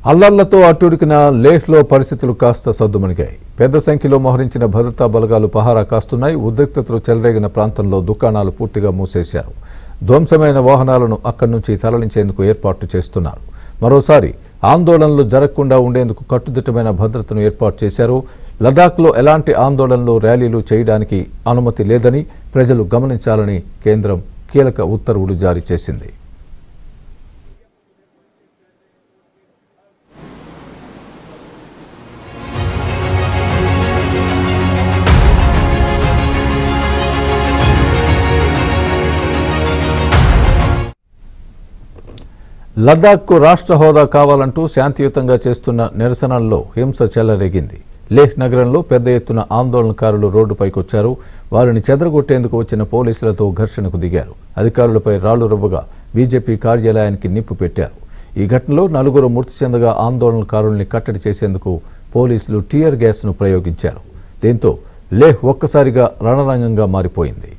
అల్లర్లతో అట్టుడికిన లేహ్లో పరిస్థితులు కాస్త సద్దుమణిగాయి. పెద్ద సంఖ్యలో మోహరించిన భద్రతా బలగాలు పహారా కాస్తున్నాయి. ఉద్రిక్తతలు చెలరేగిన ప్రాంతంలో దుకాణాలు పూర్తిగా మూసేశారు. ధ్వంసమైన వాహనాలను అక్కడి నుంచి తరలించేందుకు ఏర్పాట్లు చేస్తున్నారు. మరోసారి ఆందోళనలు జరగకుండా ఉండేందుకు కట్టుదిట్టమైన భద్రతను ఏర్పాటు చేశారు. లదాఖ్లో ఎలాంటి ఆందోళనలు, ర్యాలీలు చేయడానికి అనుమతి లేదని ప్రజలు గమనించాలని కేంద్రం కీలక ఉత్తర్వులు జారీ చేసింది. లద్దాఖ్కు రాష్ట్ర హోదా కావాలంటూ శాంతియుతంగా చేస్తున్న నిరసనల్లో హింస చెలరేగింది. లేహ్ నగరంలో పెద్ద ఎత్తున ఆందోళనకారులు రోడ్డుపైకొచ్చారు. వారిని చెదరగొట్టేందుకు వచ్చిన పోలీసులతో ఘర్షణకు దిగారు. అధికారులపై రాళ్లు రువ్వగా బీజేపీ కార్యాలయానికి నిప్పు పెట్టారు. ఈ ఘటనలో 4 మృతి చెందగా ఆందోళనకారుల్ని కట్టడి చేసేందుకు పోలీసులు టియర్ గ్యాస్ను ప్రయోగించారు. దీంతో లేహ్ ఒక్కసారిగా రణరంగంగా మారిపోయింది.